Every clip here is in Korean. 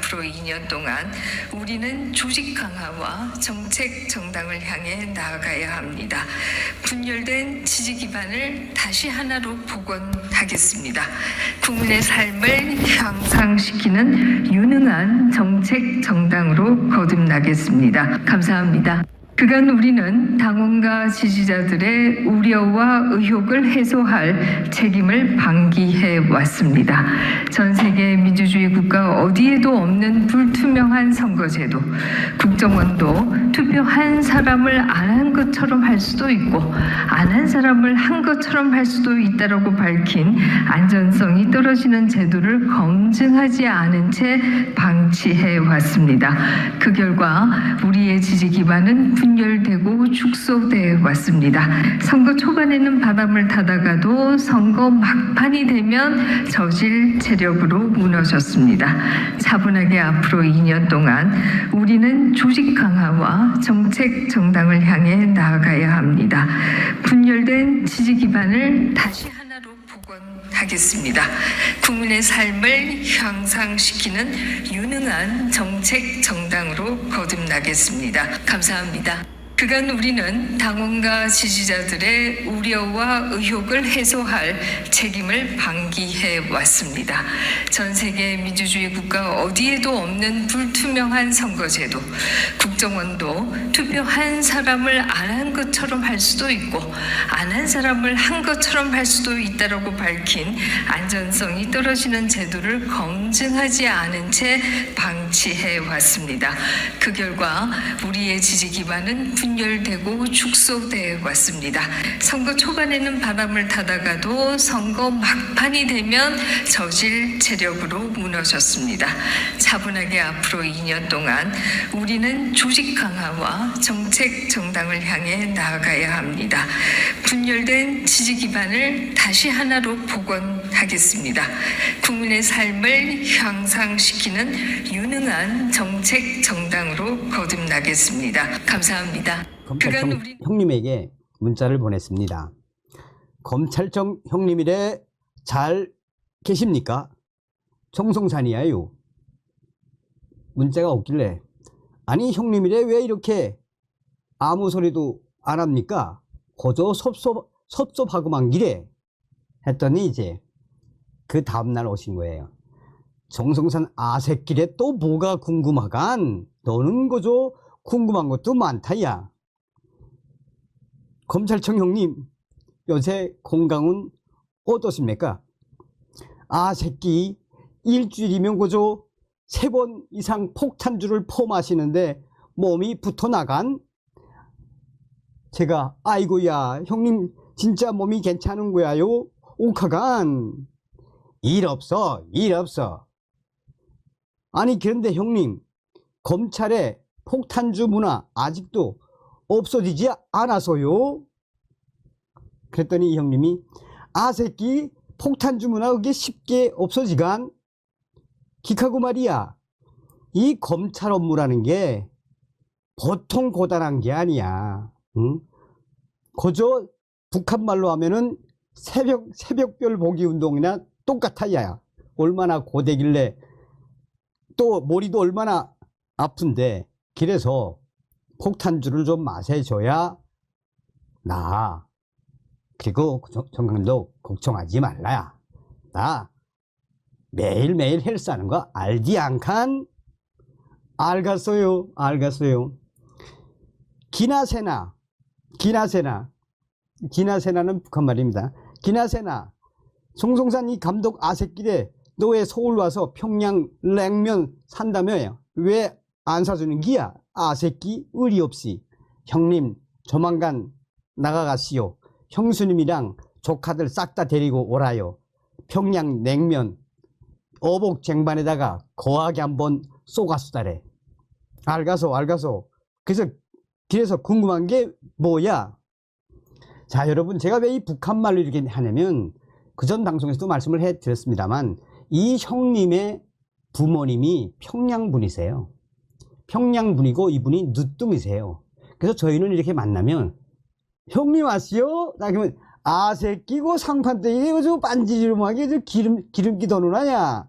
앞으로 2년 동안 우리는 조직 강화와 정책 정당을 향해 나아가야 합니다. 분열된 지지 기반을 다시 하나로 복원하겠습니다. 국민의 삶을 향상시키는 유능한 정책 정당으로 거듭나겠습니다. 감사합니다. 그간 우리는 당원과 지지자들의 우려와 의혹을 해소할 책임을 방기해 왔습니다. 전 세계 민주주의 국가 어디에도 없는 불투명한 선거제도, 국정원도 투표한 사람을 안 한 것처럼 할 수도 있고 안 한 사람을 한 것처럼 할 수도 있다라고 밝힌 안전성이 떨어지는 제도를 검증하지 않은 채 방치해 왔습니다. 그 결과 우리의 지지 기반은 분열되고 축소돼 왔습니다. 선거 초반에는 바람을 타다가도 선거 막판이 되면 저질 체력으로 무너졌습니다. 차분하게 앞으로 2년 동안 우리는 조직 강화와 정책 정당을 향해 나아가야 합니다. 분열된 지지 기반을 다시 하나로 복원하겠습니다. 국민의 삶을 향상시키는 유능한 정책 정당으로 거듭나겠습니다. 감사합니다. 그간 우리는 당원과 지지자들의 우려와 의혹을 해소할 책임을 방기해 왔습니다. 전 세계 민주주의 국가 어디에도 없는 불투명한 선거제도, 국정원도 투표한 사람을 안 한 것처럼 할 수도 있고 안 한 사람을 한 것처럼 할 수도 있다라고 밝힌 안전성이 떨어지는 제도를 검증하지 않은 채 방치해 왔습니다. 그 결과 우리의 지지 기반은 분열되고 축소돼 왔습니다. 선거 초반에는 바람을 타다가도 선거 막판이 되면 저질 체력으로 무너졌습니다. 차분하게 앞으로 2년 동안 우리는 조직 강화와 정책 정당을 향해 나아가야 합니다. 분열된 지지 기반을 다시 하나로 복원하겠습니다. 국민의 삶을 향상시키는 유능한 정책 정당으로 거듭나겠습니다. 감사합니다. 검찰청 형님에게 문자를 보냈습니다. 검찰청 형님이래 잘 계십니까? 정성산이야요. 문자가 없길래 아니 형님이래 왜 이렇게 아무 소리도 안 합니까? 거저 섭섭하고만 기래 했더니 이제 그 다음날 오신 거예요. 정성산 아새끼래 또 뭐가 궁금하간? 너는 거저 궁금한 것도 많다야. 검찰청 형님 요새 건강은 어떠십니까? 아새끼 일주일이면 그저 3번 이상 폭탄주를 퍼마시는데 몸이 붙어나간? 제가 아이고야 형님 진짜 몸이 괜찮은 거야요? 옥하간 일 없어. 아니 그런데 형님 검찰의 폭탄주 문화 아직도 없어지지 않아서요? 그랬더니 형님이 아새끼 폭탄주 문화 그게 쉽게 없어지간? 기카고 말이야 이 검찰 업무라는 게 보통 고단한 게 아니야. 응? 그저 북한말로 하면은 새벽별 보기 운동이나 똑같아 야. 얼마나 고되길래 또 머리도 얼마나 아픈데 그래서 폭탄주를 좀 마셔줘야 나. 그리고 정강도 걱정하지 말라야. 나 매일매일 헬스하는 거 알디 않칸? 알겠어요. 기나세나는 북한 말입니다. 기나세나 송송산 이 감독 아새끼래 너 왜 서울 와서 평양 냉면 산다며요? 왜 안 사주는 기야? 아새끼 의리 없이. 형님 조만간 나가가시오. 형수님이랑 조카들 싹 다 데리고 오라요. 평양 냉면 어복 쟁반에다가 거하게 한번 쏘가수다래. 알가서. 그래서 궁금한 게 뭐야? 자 여러분 제가 왜 이 북한말로 이렇게 하냐면 그전 방송에서도 말씀을 해드렸습니다만 이 형님의 부모님이 평양분이세요. 평양분이고 이분이 늦둥이세요. 그래서 저희는 이렇게 만나면 형님 왔시오? 그러면 아새끼고 상판대기 저 반지르하게 저 기름기 더 누나냐?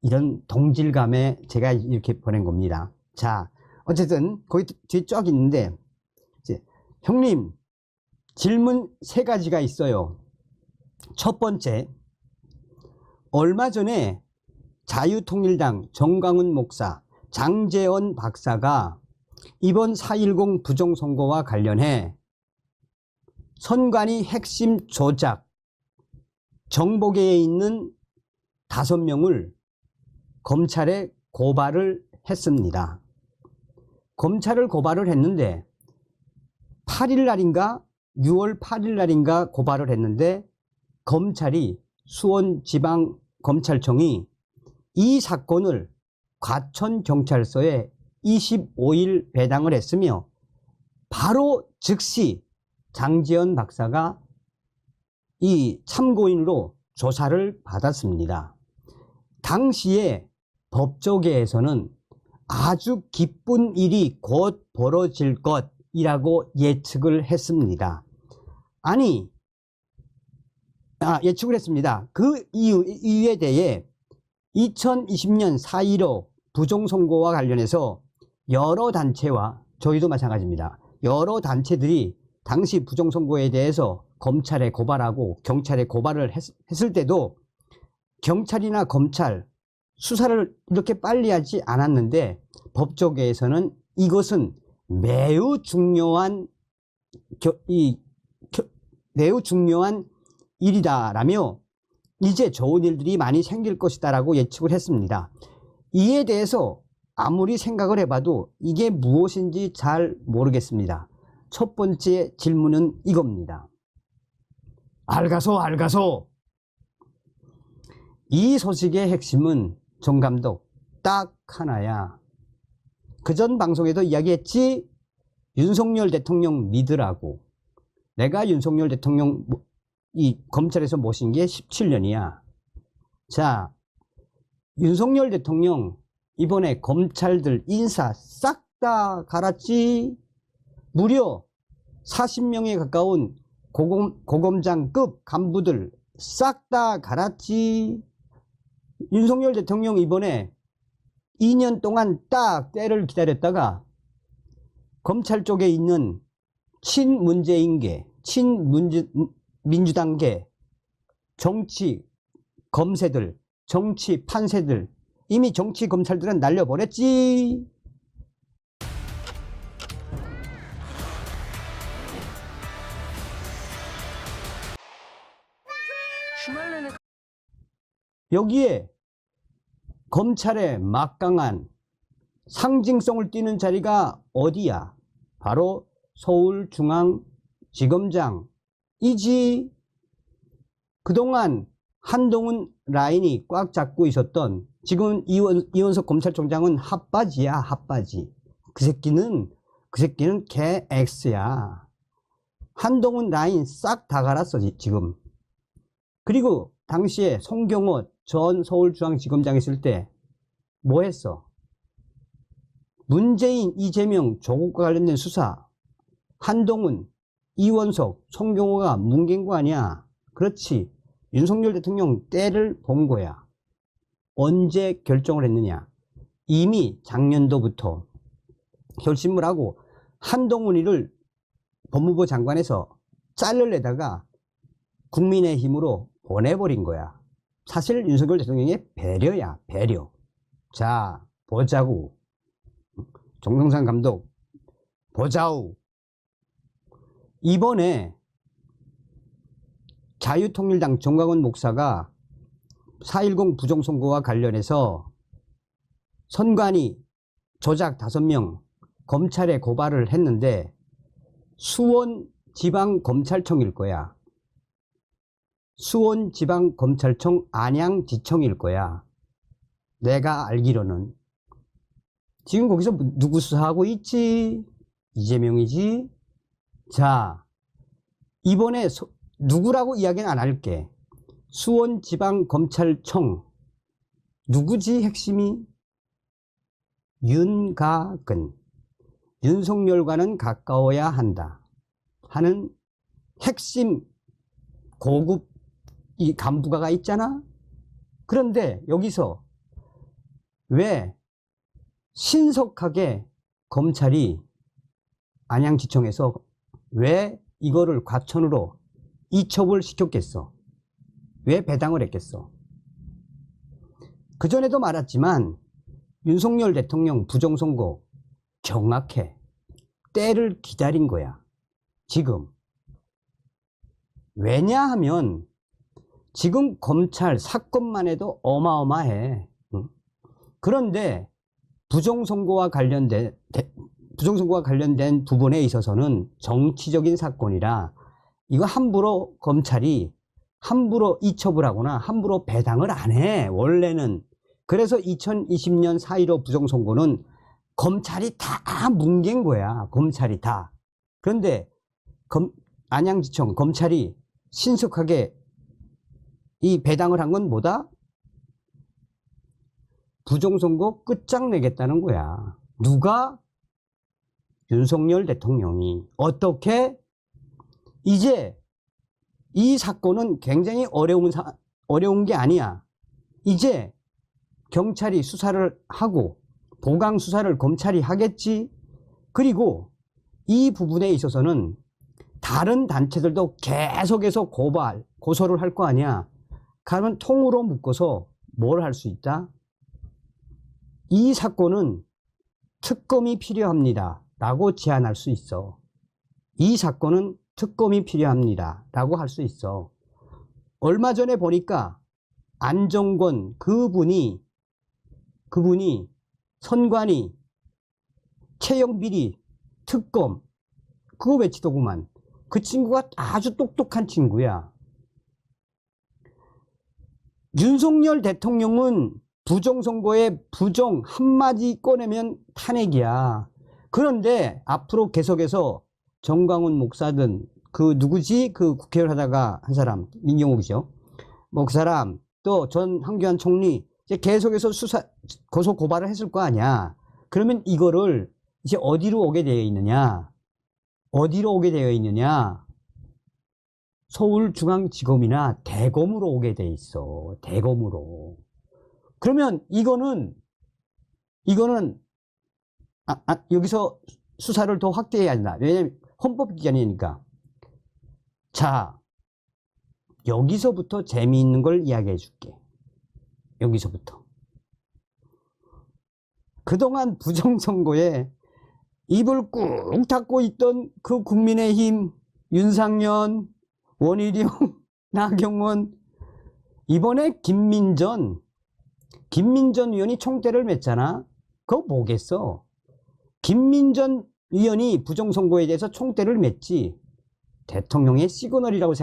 이런 동질감에 제가 이렇게 보낸 겁니다. 자, 어쨌든 거기 뒤에 쫙 있는데, 이제 형님 질문 3가지가 있어요. 첫 번째, 얼마 전에 자유통일당 정광훈 목사, 장제원 박사가 이번 4.10 부정선거와 관련해 선관위 핵심 조작, 정보계에 있는 5명을 검찰에 고발을 했습니다. 검찰을 고발을 했는데 8일 날인가 6월 8일 날인가 고발을 했는데 검찰이 수원지방검찰청이 이 사건을 과천경찰서에 25일 배당을 했으며 바로 즉시 장제원 박사가 이 참고인으로 조사를 받았습니다. 당시에 법조계에서는 아주 기쁜 일이 곧 벌어질 것이라고 예측을 했습니다. 예측을 했습니다. 그 이유에 대해 2020년 4.15 부정선거와 관련해서 여러 단체와 저희도 마찬가지입니다. 여러 단체들이 당시 부정선거에 대해서 검찰에 고발하고 경찰에 고발을 했을 때도 경찰이나 검찰 수사를 이렇게 빨리 하지 않았는데 법조계에서는 이것은 매우 중요한 일이다라며 이제 좋은 일들이 많이 생길 것이다라고 예측을 했습니다. 이에 대해서 아무리 생각을 해봐도 이게 무엇인지 잘 모르겠습니다. 첫 번째 질문은 이겁니다. 알가소. 이 소식의 핵심은 정 감독 딱 하나야. 그전 방송에도 이야기했지. 윤석열 대통령 믿으라고. 내가 윤석열 대통령 이 검찰에서 모신 게 17년이야. 자, 윤석열 대통령 이번에 검찰들 인사 싹 다 갈았지. 무려 40명에 가까운 고검장급 간부들 싹 다 갈았지. 윤석열 대통령 이번에 2년 동안 딱 때를 기다렸다가 검찰 쪽에 있는 친문재인계, 친민주당계 정치 검세들, 정치 판세들 이미 정치 검찰들은 날려버렸지. 여기에 검찰의 막강한 상징성을 띠는 자리가 어디야? 바로 서울중앙지검장이지. 그동안 한동훈 라인이 꽉 잡고 있었던 지금 이원석 검찰총장은 핫바지야, 핫바지. 그 새끼는 개 X야. 한동훈 라인 싹 다 갈았어 지금. 그리고 당시에 송경호 전 서울중앙지검장 있을 때 뭐 했어? 문재인, 이재명, 조국과 관련된 수사 한동훈, 이원석, 송경호가 뭉갠 거 아니야. 그렇지. 윤석열 대통령 때를 본 거야. 언제 결정을 했느냐? 이미 작년도부터 결심을 하고 한동훈이를 법무부 장관에서 잘라내다가 국민의힘으로 보내버린 거야. 사실 윤석열 대통령의 배려야, 배려. 자, 보자고. 정동산 감독, 보자우. 이번에 자유통일당 정광훈 목사가 4.10 부정선거와 관련해서 선관위 조작 5명 검찰에 고발을 했는데 수원지방검찰청일 거야. 수원지방검찰청 안양지청일 거야. 내가 알기로는. 지금 거기서 누구 수사하고 있지? 이재명이지? 자, 이번에 누구라고 이야기는 안 할게. 수원지방검찰청 누구지 핵심이? 윤가근. 윤석열과는 가까워야 한다 하는 핵심 고급 이 간부가가 있잖아. 그런데 여기서 왜 신속하게 검찰이 안양지청에서 왜 이거를 과천으로 이첩을 시켰겠어? 왜 배당을 했겠어? 그전에도 말했지만 윤석열 대통령 부정선거 정확해. 때를 기다린 거야. 지금. 왜냐하면 지금 검찰 사건만 해도 어마어마해. 응? 그런데 부정선거와 관련된 부분에 있어서는 정치적인 사건이라 이거 함부로 검찰이 함부로 이첩을 하거나 함부로 배당을 안 해. 원래는. 그래서 2020년 4.15 부정선거는 검찰이 다 뭉갠 거야. 검찰이 다. 그런데 안양지청 검찰이 신속하게 이 배당을 한 건 뭐다? 부정선거 끝장내겠다는 거야. 누가? 윤석열 대통령이. 어떻게? 이제 이 사건은 굉장히 어려운 게 아니야. 이제 경찰이 수사를 하고 보강 수사를 검찰이 하겠지. 그리고 이 부분에 있어서는 다른 단체들도 계속해서 고소를 할 거 아니야. 그러면 통으로 묶어서 뭘 할 수 있다? 이 사건은 특검이 필요합니다 라고 제안할 수 있어. 이 사건은 특검이 필요합니다 라고 할 수 있어. 얼마 전에 보니까 안정권 그분이 선관위 채용비리 특검 그거 외치더구만. 그 친구가 아주 똑똑한 친구야. 윤석열 대통령은 부정선거에 부정 한마디 꺼내면 탄핵이야. 그런데 앞으로 계속해서 정광훈 목사든 그 누구지? 그 국회의원 하다가 한 사람 민경욱이죠. 뭐 그 사람 또 전 황교안 총리 이제 계속해서 고소 고발을 했을 거 아니야. 그러면 이거를 이제 어디로 오게 되어 있느냐? 어디로 오게 되어 있느냐? 서울중앙지검이나 대검으로 오게 돼 있어. 대검으로. 그러면 이거는 여기서 수사를 더 확대해야 한다. 왜냐면 헌법기관이니까. 자, 여기서부터 재미있는 걸 이야기해 줄게. 여기서부터. 그동안 부정선거에 입을 꾹 닫고 있던 그 국민의힘, 윤상현, 원희룡, 나경원, 이번에 김민전 의원이 총대를 맸잖아. 그거 뭐겠어? 김민전 의원이 부정선거에 대해서 총대를 맸지. 대통령의 시그널이라고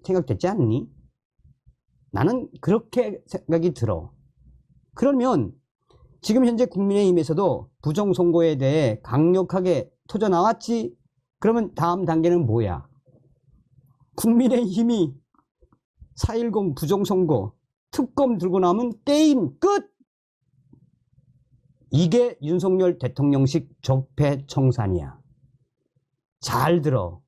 생각됐지 않니? 나는 그렇게 생각이 들어. 그러면 지금 현재 국민의힘에서도 부정선거에 대해 강력하게 터져 나왔지? 그러면 다음 단계는 뭐야? 국민의힘이 4.10 부정선거 특검 들고 나오면 게임 끝! 이게 윤석열 대통령식 적폐청산이야. 잘 들어.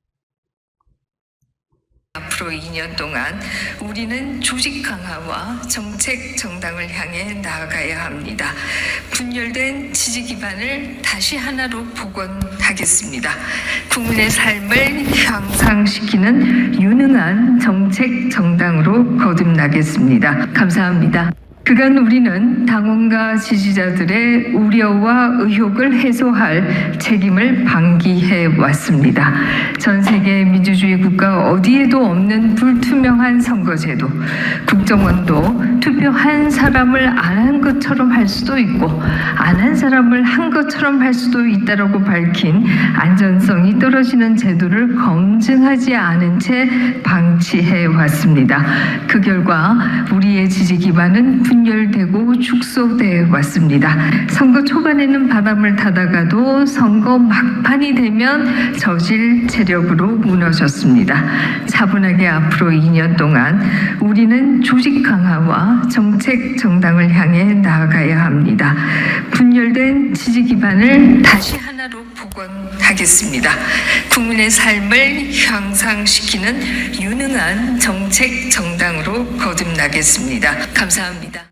앞으로 2년 동안 우리는 조직 강화와 정책 정당을 향해 나아가야 합니다. 분열된 지지 기반을 다시 하나로 복원하겠습니다. 국민의 삶을 향상시키는 유능한 정책 정당으로 거듭나겠습니다. 감사합니다. 그간 우리는 당원과 지지자들의 우려와 의혹을 해소할 책임을 방기해 왔습니다. 전 세계 민주주의 국가 어디에도 없는 불투명한 선거제도, 국정원도 투표한 사람을 안 한 것처럼 할 수도 있고 안 한 사람을 한 것처럼 할 수도 있다라고 밝힌 안전성이 떨어지는 제도를 검증하지 않은 채 방치해 왔습니다. 그 결과 우리의 지지 기반은 분열되고 축소돼 왔습니다. 선거 초반에는 바람을 타다가도 선거 막판이 되면 저질 체력으로 무너졌습니다. 차분하게 앞으로 2년 동안 우리는 조직 강화와 정책 정당을 향해 나아가야 합니다. 분열된 지지 기반을 다시 하나로 복원하겠습니다. 국민의 삶을 향상시키는 유능한 정책 정당으로 거듭나겠습니다. 감사합니다.